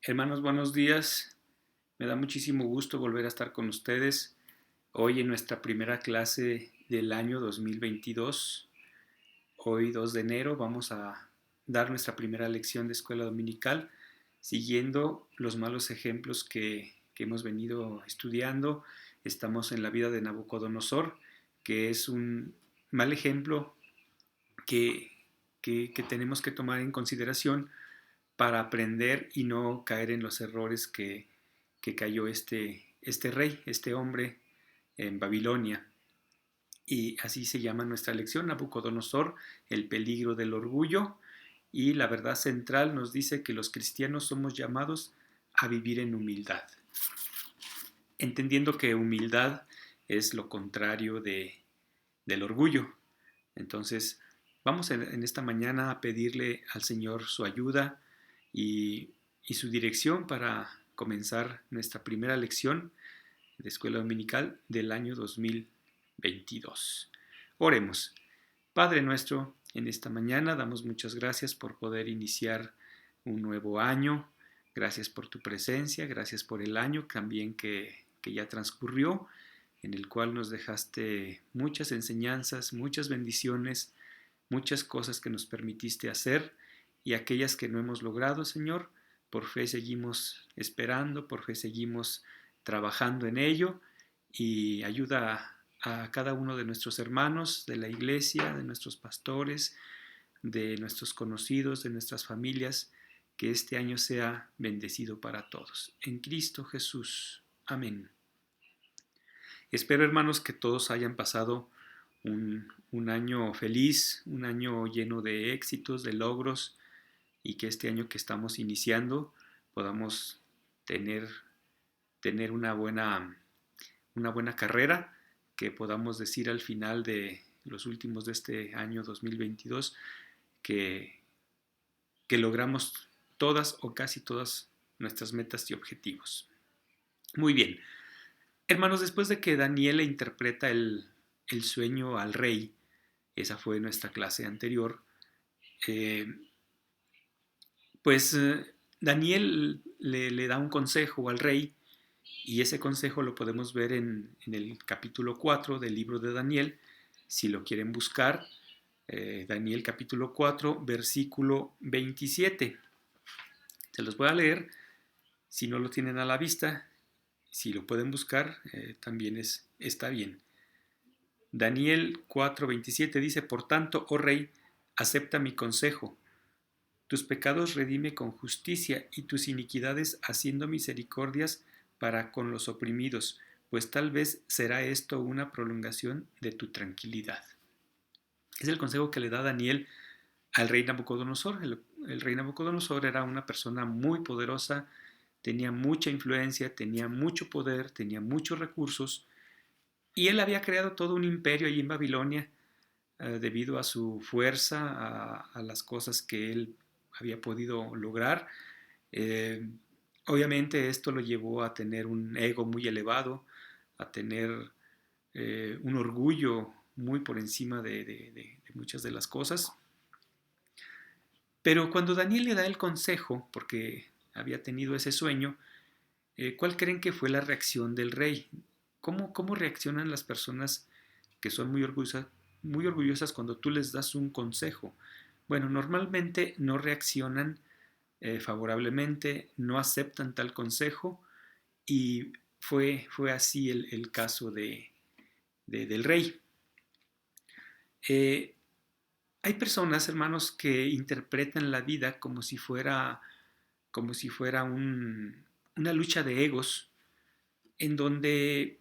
Hermanos, buenos días. Me da muchísimo gusto volver a estar con ustedes hoy en nuestra primera clase del año 2022. Hoy 2 de enero vamos a dar nuestra primera lección de escuela dominical siguiendo los malos ejemplos que hemos venido estudiando. Estamos en la vida de Nabucodonosor, que es un mal ejemplo que, que tenemos que tomar en consideración para aprender y no caer en los errores que cayó este rey, este hombre en Babilonia. Y así se llama nuestra lección, Nabucodonosor, el peligro del orgullo. Y la verdad central nos dice que los cristianos somos llamados a vivir en humildad, entendiendo que humildad es lo contrario del orgullo. Entonces, vamos en esta mañana a pedirle al Señor su ayuda y su dirección para comenzar nuestra primera lección de escuela dominical del año 2022. Oremos. Padre nuestro, en esta mañana damos muchas gracias por poder iniciar un nuevo año. Gracias por tu presencia, gracias por el año también que ya transcurrió, en el cual nos dejaste muchas enseñanzas, muchas bendiciones, muchas cosas que nos permitiste hacer y aquellas que no hemos logrado, Señor, por fe seguimos esperando, por fe seguimos trabajando en ello y ayuda a cada uno de nuestros hermanos, de la iglesia, de nuestros pastores, de nuestros conocidos, de nuestras familias, que este año sea bendecido para todos. En Cristo Jesús. Amén. Espero, hermanos, que todos hayan pasado un año feliz, un año lleno de éxitos, de logros, y que este año que estamos iniciando podamos tener, tener una buena carrera, que podamos decir al final de los últimos de este año 2022 que, que logramos todas o casi todas nuestras metas y objetivos. Muy bien, hermanos, después de que Daniel le interpreta el sueño al rey, esa fue nuestra clase anterior, eh, pues Daniel le da un consejo al rey y ese consejo lo podemos ver en el capítulo 4 del libro de Daniel, si lo quieren buscar, Daniel capítulo 4, versículo 27. Se los voy a leer, si no lo tienen a la vista, si lo pueden buscar, también está bien. Daniel 4:27 dice, por tanto, oh rey, acepta mi consejo. Tus pecados redime con justicia y tus iniquidades haciendo misericordias para con los oprimidos, pues tal vez será esto una prolongación de tu tranquilidad. Es el consejo que le da Daniel al rey Nabucodonosor. El rey Nabucodonosor era una persona muy poderosa, tenía mucha influencia, tenía mucho poder, tenía muchos recursos, y él había creado todo un imperio allí en Babilonia debido a su fuerza, a las cosas que él había podido lograr. Eh, Obviamente esto lo llevó a tener un ego muy elevado, a tener un orgullo muy por encima de muchas de las cosas. Pero cuando Daniel le da el consejo, porque había tenido ese sueño, ¿cuál creen que fue la reacción del rey? ¿Cómo reaccionan las personas que son muy orgullosas cuando tú les das un consejo? Bueno, normalmente no reaccionan favorablemente, no aceptan tal consejo y fue así el caso del rey. Eh, Hay personas, hermanos, que interpretan la vida como si fuera una lucha de egos en donde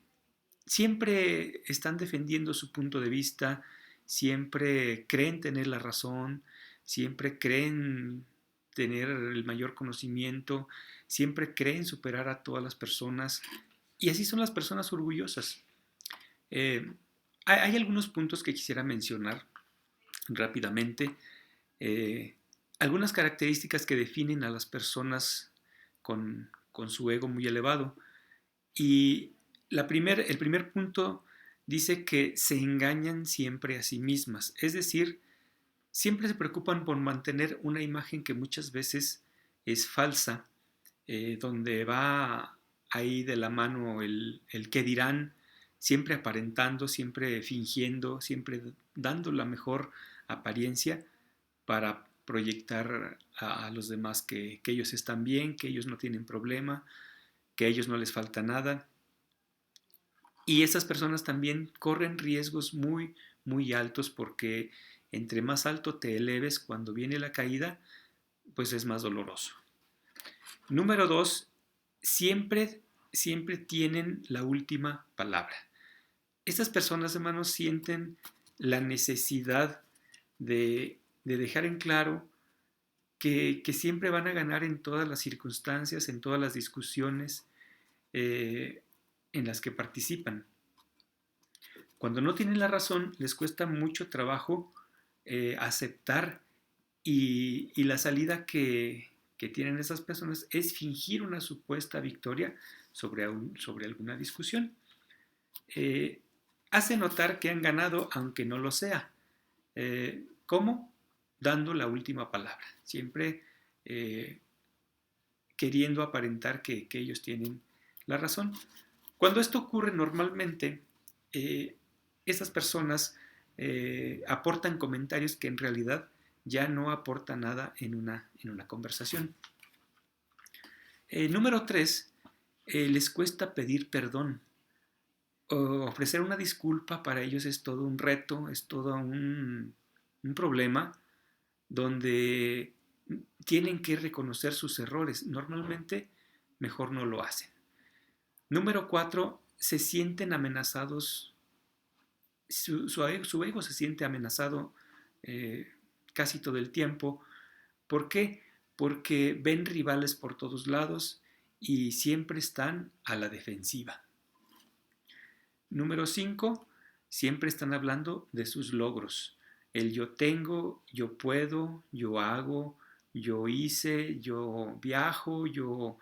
siempre están defendiendo su punto de vista, siempre creen tener la razón, siempre creen tener el mayor conocimiento, siempre creen superar a todas las personas y así son las personas orgullosas. Eh, hay algunos puntos que quisiera mencionar rápidamente. Eh, Algunas características que definen a las personas con su ego muy elevado. Y el primer punto dice que se engañan siempre a sí mismas, es decir, siempre se preocupan por mantener una imagen que muchas veces es falsa, donde va ahí de la mano el qué dirán, siempre aparentando, siempre fingiendo, siempre dando la mejor apariencia para proyectar a los demás que ellos están bien, que ellos no tienen problema, que a ellos no les falta nada. Y esas personas también corren riesgos muy, muy altos porque entre más alto te eleves cuando viene la caída, pues es más doloroso. Número dos, siempre, siempre tienen la última palabra. Estas personas, hermanos, sienten la necesidad de dejar en claro que siempre van a ganar en todas las circunstancias, en todas las discusiones en las que participan. Cuando no tienen la razón, les cuesta mucho trabajo aceptar y la salida que tienen esas personas es fingir una supuesta victoria sobre alguna discusión. Hace notar que han ganado aunque no lo sea. ¿Cómo? Dando la última palabra. Siempre queriendo aparentar que ellos tienen la razón. Cuando esto ocurre normalmente, esas personas aportan comentarios que en realidad ya no aportan nada en una conversación. Número 3, les cuesta pedir perdón. Ofrecer una disculpa para ellos es todo un reto, es todo un problema donde tienen que reconocer sus errores. Normalmente mejor no lo hacen. Número 4, se sienten amenazados, su ego se siente amenazado casi todo el tiempo. ¿Por qué? Porque ven rivales por todos lados y siempre están a la defensiva. Número 5, siempre están hablando de sus logros. El yo tengo, yo puedo, yo hago, yo hice, yo viajo, yo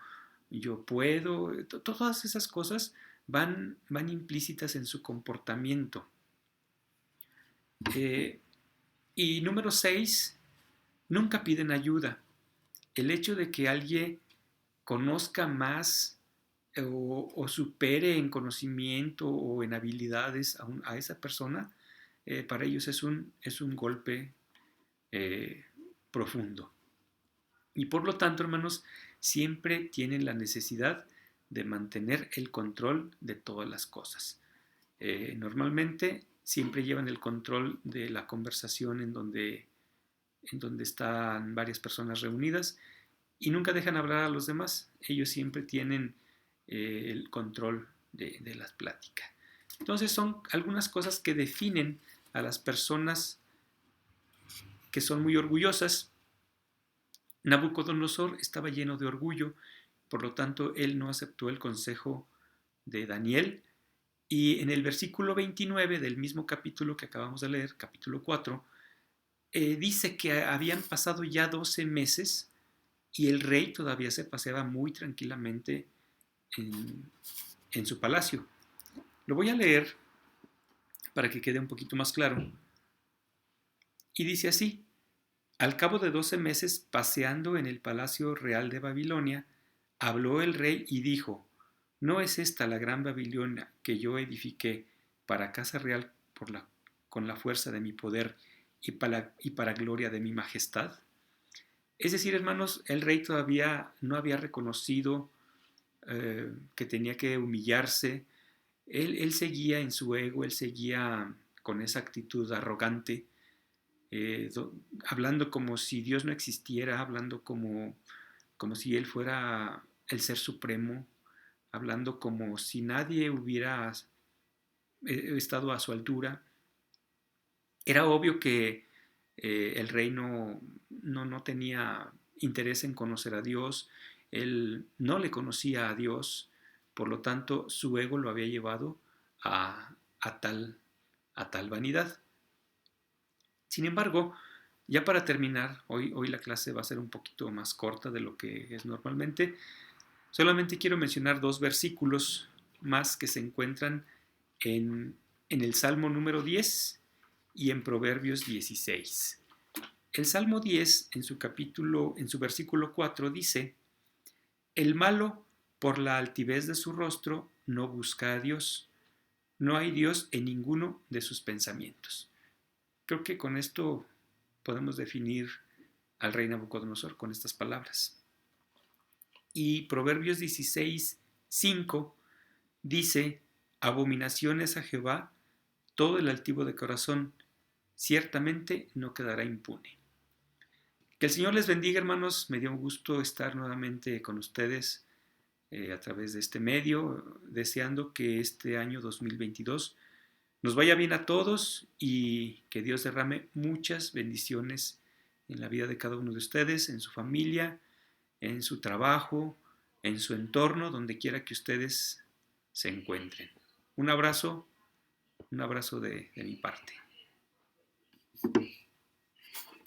puedo. Todas esas cosas van implícitas en su comportamiento. Y número 6, nunca piden ayuda. El hecho de que alguien conozca más o supere en conocimiento o en habilidades a esa persona, para ellos es un golpe profundo. Y por lo tanto, hermanos, siempre tienen la necesidad de mantener el control de todas las cosas. Normalmente siempre llevan el control de la conversación en donde están varias personas reunidas y nunca dejan hablar a los demás. Ellos siempre tienen el control de las pláticas. Entonces son algunas cosas que definen a las personas que son muy orgullosas. Nabucodonosor estaba lleno de orgullo, por lo tanto él no aceptó el consejo de Daniel. Y en el versículo 29 del mismo capítulo que acabamos de leer, capítulo 4, dice que habían pasado ya 12 meses y el rey todavía se paseaba muy tranquilamente en su palacio. Lo voy a leer para que quede un poquito más claro. Y dice así: al cabo de 12 meses, paseando en el palacio real de Babilonia, habló el rey y dijo: ¿no es esta la gran Babilonia que yo edifiqué para casa real con la fuerza de mi poder y para gloria de mi majestad? Es decir, hermanos, el rey todavía no había reconocido que tenía que humillarse. Él seguía en su ego, él seguía con esa actitud arrogante, hablando como si Dios no existiera, hablando como si Él fuera el ser supremo, hablando como si nadie hubiera estado a su altura. Era obvio que el rey no tenía interés en conocer a Dios, él no le conocía a Dios, por lo tanto su ego lo había llevado a tal vanidad. Sin embargo, ya para terminar, hoy la clase va a ser un poquito más corta de lo que es normalmente. Solamente quiero mencionar 2 versículos más que se encuentran en el Salmo número 10 y en Proverbios 16. El Salmo 10, en su versículo 4, dice: El malo, por la altivez de su rostro, no busca a Dios. No hay Dios en ninguno de sus pensamientos. Creo que con esto podemos definir al rey Nabucodonosor con estas palabras. Y Proverbios 16:5 dice: abominaciones a Jehová todo el altivo de corazón, ciertamente no quedará impune. Que el Señor les bendiga, hermanos. Me dio un gusto estar nuevamente con ustedes a través de este medio, deseando que este año 2022 nos vaya bien a todos y que Dios derrame muchas bendiciones en la vida de cada uno de ustedes, en su familia, en su trabajo, en su entorno, donde quiera que ustedes se encuentren. Un abrazo de mi parte.